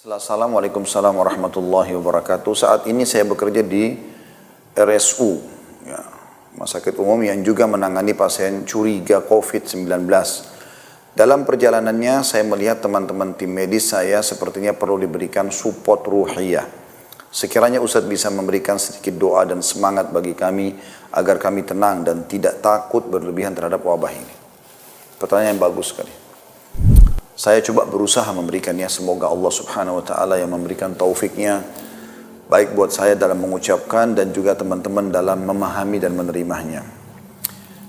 Assalamualaikum warahmatullahi wabarakatuh. Saat ini saya bekerja di RSU, ya, Rumah Sakit Umum yang juga menangani pasien curiga COVID-19. Dalam perjalanannya saya melihat teman-teman tim medis saya sepertinya perlu diberikan support ruhiyah. Sekiranya Ustadz bisa memberikan sedikit doa dan semangat bagi kami agar kami tenang dan tidak takut berlebihan terhadap wabah ini. Pertanyaan yang bagus sekali. Saya coba berusaha memberikannya, semoga Allah subhanahu wa ta'ala yang memberikan taufiknya baik buat saya dalam mengucapkan dan juga teman-teman dalam memahami dan menerimanya.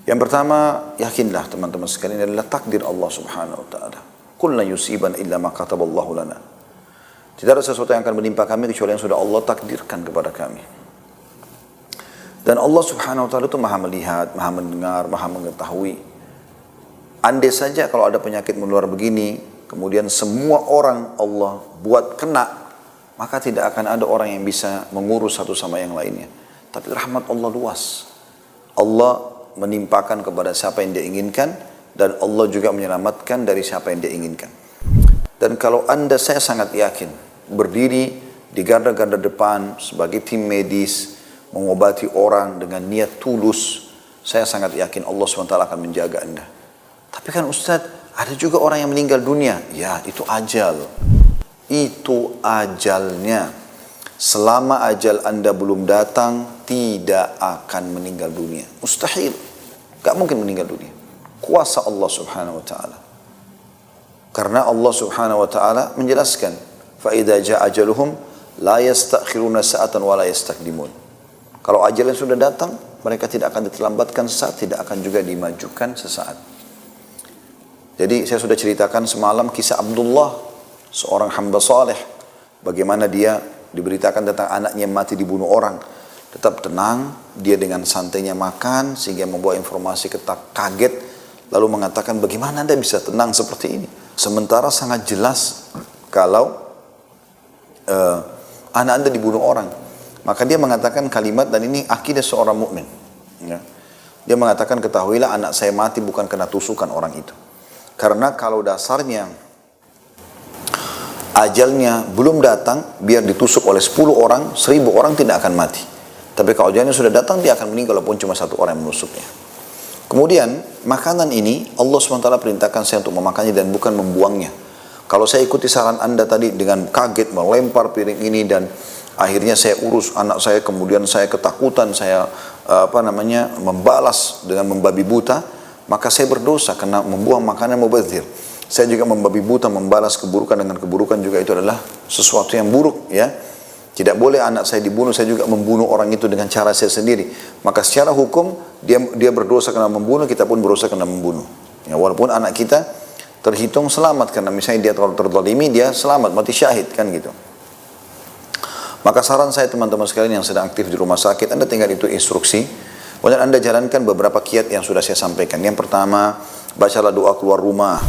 Yang pertama, yakinlah teman-teman sekalian, adalah takdir Allah subhanahu wa ta'ala. Qul la yusiban illa ma kataballahu lana. Tidak ada sesuatu yang akan menimpa kami kecuali yang sudah Allah takdirkan kepada kami. Dan Allah subhanahu wa ta'ala itu maha melihat, maha mendengar, maha mengetahui. Andai saja kalau ada penyakit menular begini, kemudian semua orang Allah buat kena, maka tidak akan ada orang yang bisa mengurus satu sama yang lainnya. Tapi rahmat Allah luas. Allah menimpakan kepada siapa yang dia inginkan, dan Allah juga menyelamatkan dari siapa yang dia inginkan. Dan kalau saya sangat yakin, berdiri di garda-garda depan sebagai tim medis, mengobati orang dengan niat tulus, saya sangat yakin Allah SWT akan menjaga Anda. Tapi kan Ustadz, ada juga orang yang meninggal dunia. Ya, itu ajal. Itu ajalnya. Selama ajal Anda belum datang, tidak akan meninggal dunia. Mustahil. Gak mungkin meninggal dunia. Kuasa Allah subhanahu wa ta'ala. Karena Allah subhanahu wa ta'ala menjelaskan, فَإِذَا جَاءَ أَجَلُهُمْ لَا يَسْتَأْخِرُونَ سَاعَةً وَلَا يَسْتَقْدِمُونَ. Kalau ajalnya sudah datang, mereka tidak akan diterlambatkan sesaat, tidak akan juga dimajukan sesaat. Jadi saya sudah ceritakan semalam kisah Abdullah, seorang hamba saleh, bagaimana dia diberitakan tentang anaknya yang mati dibunuh orang. Tetap tenang, dia dengan santainya makan sehingga membawa informasi kaget, lalu mengatakan bagaimana Anda bisa tenang seperti ini? Sementara sangat jelas kalau anak Anda dibunuh orang. Maka dia mengatakan kalimat, dan ini akidah seorang mukmin. Ya. Dia mengatakan, ketahuilah anak saya mati bukan karena tusukan orang itu. Karena kalau dasarnya ajalnya belum datang, biar ditusuk oleh 10 orang, 1000 orang tidak akan mati. Tapi kalau ajalnya sudah datang, dia akan meninggal walaupun cuma 1 orang yang menusuknya. Kemudian makanan ini Allah SWT perintahkan saya untuk memakannya dan bukan membuangnya. Kalau saya ikuti saran Anda tadi dengan kaget melempar piring ini, dan akhirnya saya urus anak saya, kemudian saya ketakutan, saya membalas dengan membabi buta, maka saya berdosa karena membuang makanan mubadzir. Saya juga membabi buta, membalas keburukan dengan keburukan, juga itu adalah sesuatu yang buruk, ya. Tidak boleh anak saya dibunuh, saya juga membunuh orang itu dengan cara saya sendiri. Maka secara hukum dia berdosa karena membunuh, kita pun berdosa karena membunuh. Ya, walaupun anak kita terhitung selamat karena misalnya dia terlalu terzalimi, dia selamat mati syahid kan gitu. Maka saran saya teman-teman sekalian yang sedang aktif di rumah sakit, Anda tinggal itu instruksi. Kemudian Anda jalankan beberapa kiat yang sudah saya sampaikan. Yang pertama, bacalah doa keluar rumah.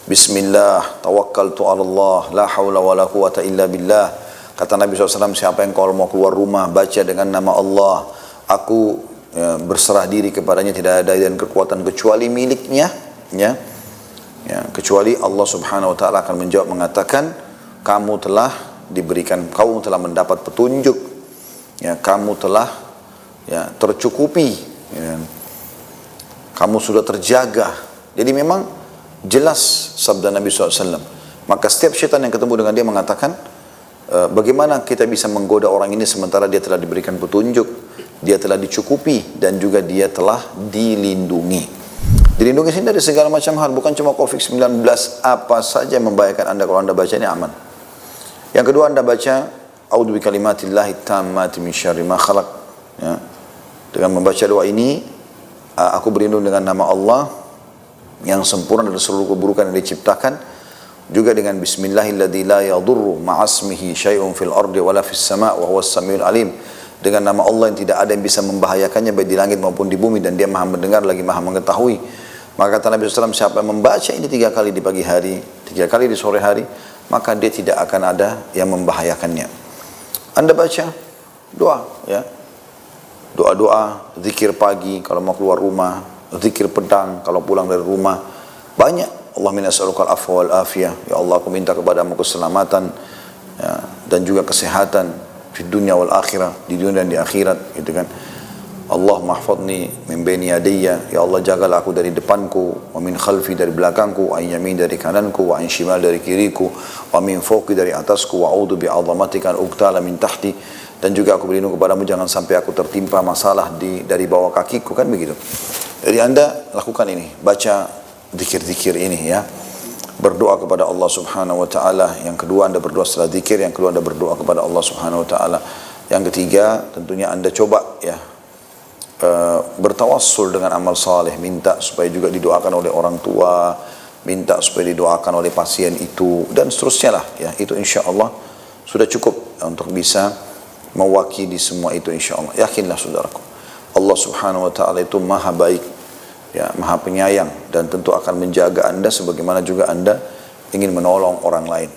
Bismillah, tawakkaltu ala Allah, la hawla wa la quwata illa billah. Kata Nabi SAW, siapa yang kalau mau keluar rumah, baca dengan nama Allah. Aku berserah diri kepadanya, tidak ada dan kekuatan kecuali miliknya. Ya, kecuali Allah subhanahu wa ta'ala akan menjawab mengatakan, kamu telah diberikan, kamu telah mendapat petunjuk. Ya, kamu telah tercukupi, ya. Kamu sudah terjaga. Jadi memang jelas sabda Nabi SAW. Maka setiap syaitan yang ketemu dengan dia mengatakan, bagaimana kita bisa menggoda orang ini sementara dia telah diberikan petunjuk, dia telah dicukupi, dan juga dia telah dilindungi. Dilindungi sini dari segala macam hal, bukan cuma COVID-19, apa saja yang membahayakan Anda, kalau Anda baca ini aman. Yang kedua, Anda baca a'udzu bikalimatillahi tammati min syarri ma khalaq. Ya. Dengan membaca doa ini, aku berlindung dengan nama Allah yang sempurna dari seluruh keburukan yang diciptakan. Juga dengan bismillahilladzi la yadurru ma'asmihi syai'un fil ardi wala fis sama' wa huwas samiul alim. Dengan nama Allah yang tidak ada yang bisa membahayakannya baik di langit maupun di bumi, dan dia maha mendengar lagi maha mengetahui. Maka kata Nabi SAW, siapa yang membaca ini 3 kali di pagi hari, 3 kali di sore hari, maka dia tidak akan ada yang membahayakannya. Anda baca doa, ya. Doa-doa, zikir pagi kalau mau keluar rumah, zikir pedang kalau pulang dari rumah. Banyak. Allahumma inna nas'alukal afwa wal afiyah. Ya Allah, aku minta kepadamu keselamatan. ya, dan juga kesehatan di dunia wal akhirah, di dunia dan di akhirat, gitu kan. Allah mahfadni min baini yadayya, ya Allah jagalah aku dari depanku, wa min khalfi dari belakangku, wa yamin dari kananku, wa an shimal dari kiriku, wa min fawqi dari atasku, wa a'udzu bi 'azamatika an uqtala min tahti, dan juga aku berlindung kepadamu jangan sampai aku tertimpa masalah dari bawah kakiku, kan begitu. Jadi Anda lakukan ini, baca zikir-zikir ini ya. Berdoa kepada Allah Subhanahu wa taala. Yang kedua Anda berdoa setelah zikir, yang kedua Anda berdoa kepada Allah Subhanahu wa taala. Yang ketiga tentunya Anda coba ya bertawassul dengan amal saleh, minta supaya juga didoakan oleh orang tua, minta supaya didoakan oleh pasien itu, dan seterusnya lah ya. Itu insya Allah sudah cukup untuk bisa mewakili semua itu insya Allah. Yakinlah saudaraku, Allah Subhanahu wa taala itu maha baik ya, maha penyayang, dan tentu akan menjaga Anda sebagaimana juga Anda ingin menolong orang lain.